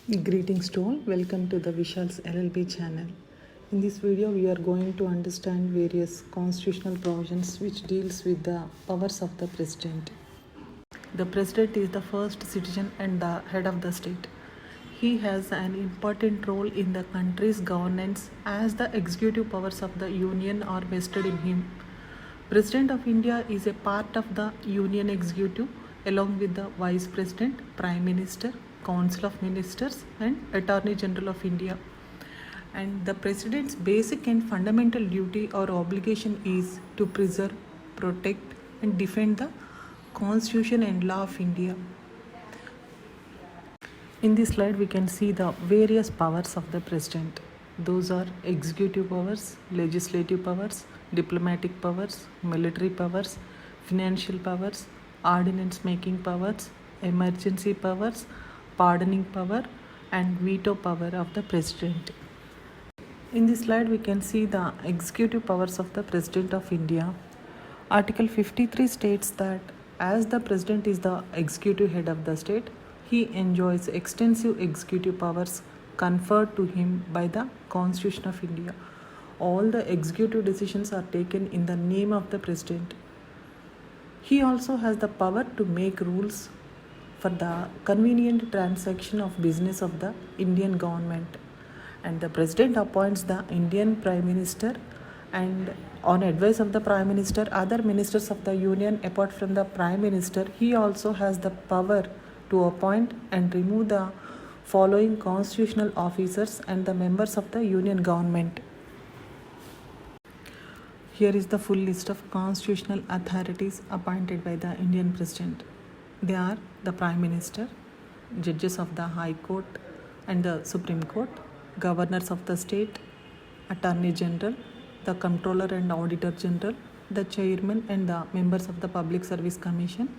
Greetings to all, welcome to the Vishal's LLB channel. In this video we are going to understand various constitutional provisions which deals with the powers of the president. The president is the first citizen and the head of the state. He has an important role in the country's governance as the executive powers of the union are vested in him. President of India is a part of the union executive along with the vice president, prime minister, council of ministers and attorney general of India. And the president's basic and fundamental duty or obligation is to preserve, protect and defend the constitution and law of India. In this slide we can see the various powers of the president. Those are executive powers, legislative powers, diplomatic powers, military powers, financial powers, ordinance making powers, emergency powers, pardoning power and veto power of the president. In this slide we can see the executive powers of the President of India. Article 53 states that as the president is the executive head of the state, he enjoys extensive executive powers conferred to him by the Constitution of India. All the executive decisions are taken in the name of the president. He also has the power to make rules for the convenient transaction of business of the Indian government. And the president appoints the Indian Prime Minister, and on advice of the Prime Minister, other ministers of the Union apart from the Prime Minister, he also has the power to appoint and remove the following constitutional officers and the members of the Union government. Here is the full list of constitutional authorities appointed by the Indian President. They are the Prime Minister, judges of the High Court and the Supreme Court, governors of the state, Attorney General, the Comptroller and Auditor General, the Chairman and the members of the Public Service Commission,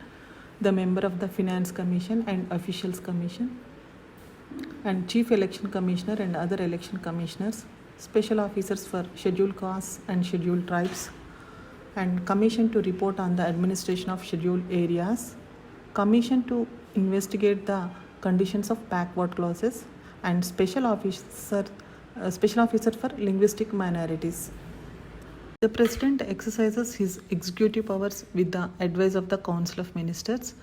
the member of the Finance Commission and Officials Commission, and Chief Election Commissioner and other election commissioners, special officers for scheduled castes and scheduled tribes, and commission to report on the administration of scheduled areas, commission to investigate the conditions of backward classes, and special officer for linguistic minorities. The president exercises his executive powers with the advice of the Council of Ministers,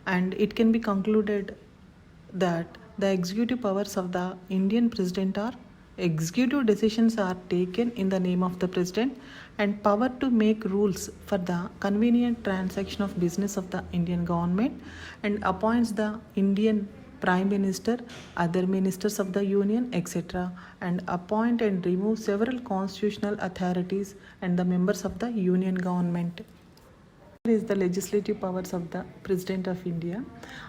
and it can be concluded that the executive powers of the Indian president are executive decisions are taken in the name of the president and power to make rules for the convenient transaction of business of the Indian government, and appoints the Indian Prime Minister, other ministers of the Union, etc., and appoint and remove several constitutional authorities and the members of the Union government. Here is the legislative powers of the President of India.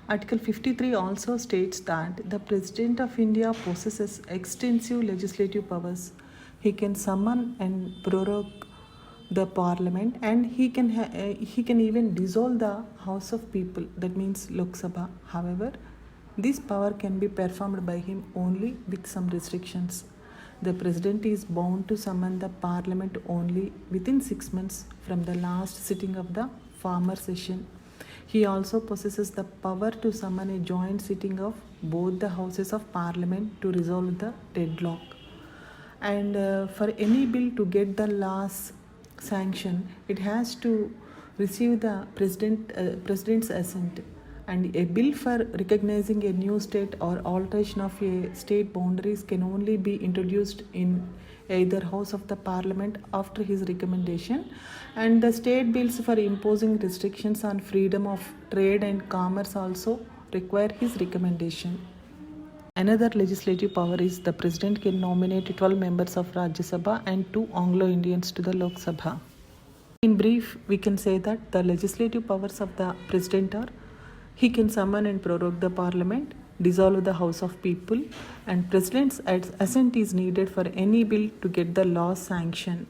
Article 53 also states that the President of India possesses extensive legislative powers. He can summon and prorogue the parliament, and he can even dissolve the House of People, that means Lok Sabha. However, this power can be performed by him only with some restrictions. The president is bound to summon the parliament only within 6 months from the last sitting of the former session. He also possesses the power to summon a joint sitting of both the houses of parliament to resolve the deadlock. And for any bill to get the law's sanction, it has to receive the president's assent. And a bill for recognizing a new state or alteration of a state boundaries can only be introduced in either house of the parliament after his recommendation, and the state bills for imposing restrictions on freedom of trade and commerce also require his recommendation. Another legislative power is the president can nominate 12 members of Rajya Sabha and 2 Anglo-Indians to the Lok Sabha. In brief, we can say that the legislative powers of the president are: he can summon and prorogue the parliament, dissolve the House of People, and president's assent is needed for any bill to get the law sanction.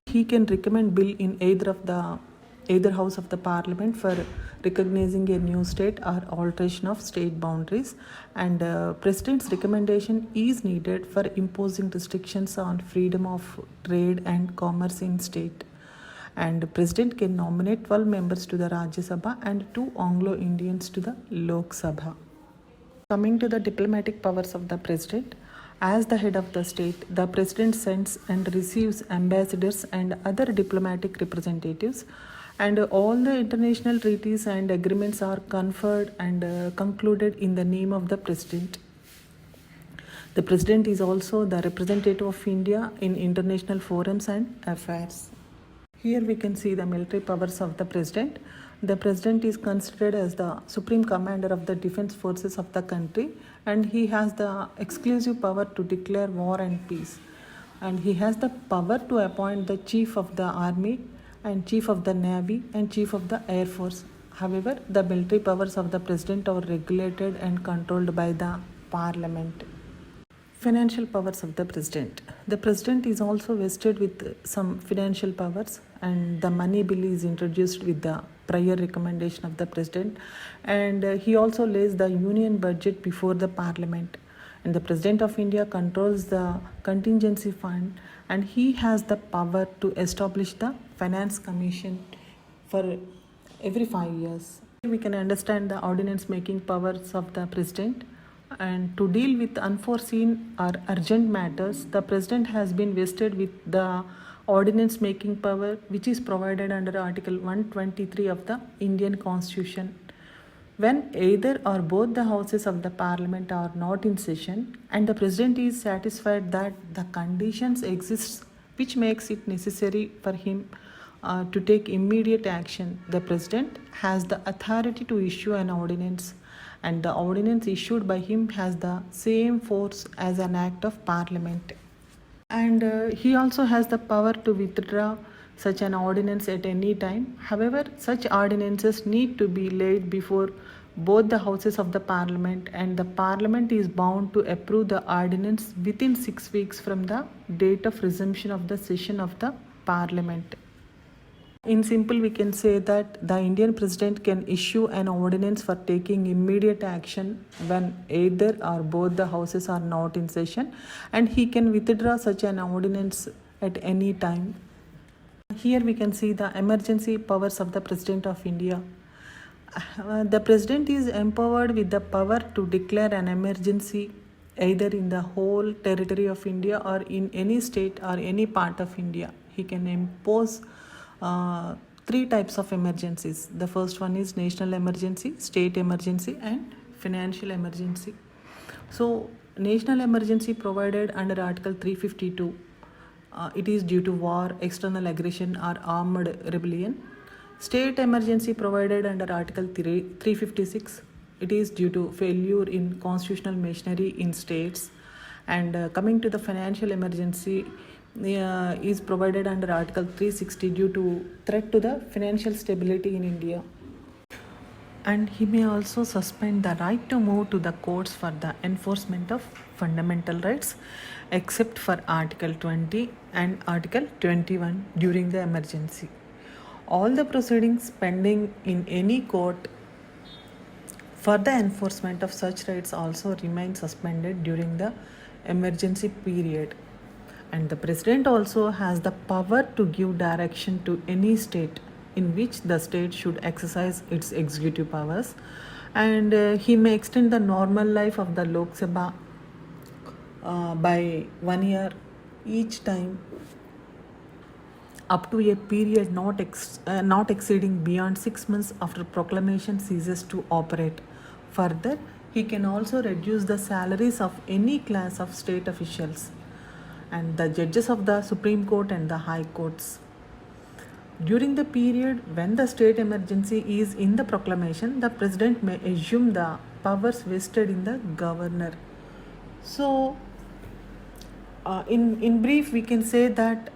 He can recommend bill in either house of the parliament for recognizing a new state or alteration of state boundaries, and president's recommendation is needed for imposing restrictions on freedom of trade and commerce in state. And president can nominate 12 members to the Rajya Sabha and 2 Anglo-Indians to the Lok Sabha. Coming to the diplomatic powers of the president, as the head of the state, the president sends and receives ambassadors and other diplomatic representatives, and all the international treaties and agreements are conferred and concluded in the name of the president. The president is also the representative of India in international forums and affairs. Here we can see the military powers of the president. The president is considered as the supreme commander of the defense forces of the country, and he has the exclusive power to declare war and peace. And he has the power to appoint the chief of the army and chief of the navy and chief of the air force. However, the military powers of the president are regulated and controlled by the parliament. Financial powers of the president. The president is also vested with some financial powers, and the money bill is introduced with the prior recommendation of the president, and he also lays the union budget before the parliament. And the president of India controls the contingency fund, and he has the power to establish the finance commission for every 5 years. We can understand the ordinance making powers of the president. And to deal with unforeseen or urgent matters, the president has been vested with the ordinance making power, which is provided under Article 123 of the Indian Constitution. When either or both the houses of the parliament are not in session, and the president is satisfied that the conditions exist which makes it necessary for him to take immediate action, the president has the authority to issue an ordinance, and the ordinance issued by him has the same force as an act of parliament. And he also has the power to withdraw such an ordinance at any time. However, such ordinances need to be laid before both the houses of the parliament, and the parliament is bound to approve the ordinance within 6 weeks from the date of resumption of the session of the parliament. In simple, we can say that the Indian president can issue an ordinance for taking immediate action when either or both the houses are not in session, and he can withdraw such an ordinance at any time. Here we can see the emergency powers of the president of India. The president is empowered with the power to declare an emergency either in the whole territory of India or in any state or any part of India. He can impose 3 types of emergencies. The first one is national emergency, state emergency, and financial emergency. So, national emergency provided under Article 352. It is due to war, external aggression, or armed rebellion. State emergency provided under Article 356. It is due to failure in constitutional machinery in states. And coming to the financial emergency, is provided under Article 360 due to threat to the financial stability in India. And he may also suspend the right to move to the courts for the enforcement of fundamental rights, except for Article 20 and Article 21 during the emergency. All the proceedings pending in any court for the enforcement of such rights also remain suspended during the emergency period. And the president also has the power to give direction to any state in which the state should exercise its executive powers, and he may extend the normal life of the Lok Sabha by 1 year each time up to a period not exceeding beyond 6 months after proclamation ceases to operate. Further, he can also reduce the salaries of any class of state officials and the judges of the Supreme Court and the High Courts. During the period when the state emergency is in the proclamation, the president may assume the powers vested in the governor. So, in brief, we can say that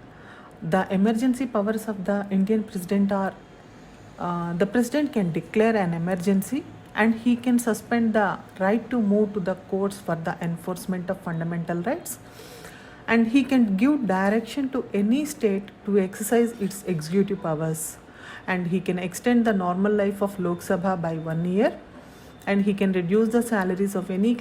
the emergency powers of the Indian president are the president can declare an emergency, and he can suspend the right to move to the courts for the enforcement of fundamental rights, and he can give direction to any state to exercise its executive powers, and he can extend the normal life of Lok Sabha by 1 year, and he can reduce the salaries of any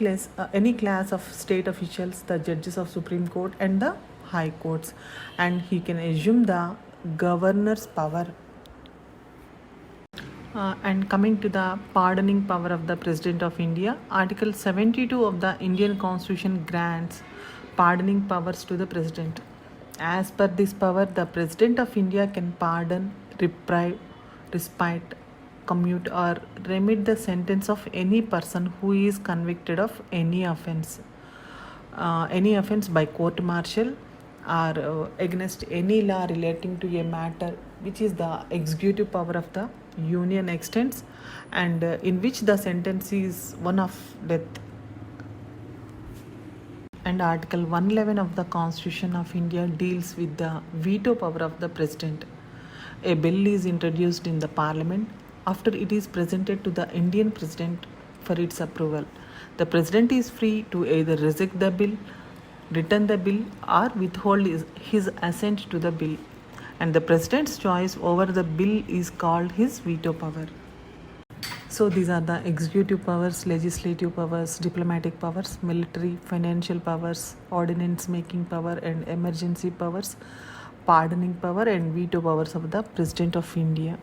class of state officials, the judges of Supreme Court and the High Courts, and he can assume the governor's power. And coming to the pardoning power of the President of India, Article 72 of the Indian Constitution grants pardoning powers to the President. As per this power, the President of India can pardon, reprieve, respite, commute, or remit the sentence of any person who is convicted of any offense by court martial or against any law relating to a matter which is the executive power of the union extends, and in which the sentence is one of death. And Article 111 of the Constitution of India deals with the veto power of the President. A bill is introduced in the Parliament after it is presented to the Indian President for its approval. The President is free to either reject the bill, return the bill, or withhold his assent to the bill. And the President's choice over the bill is called his veto power. So these are the executive powers, legislative powers, diplomatic powers, military, financial powers, ordinance making power and emergency powers, pardoning power and veto powers of the President of India.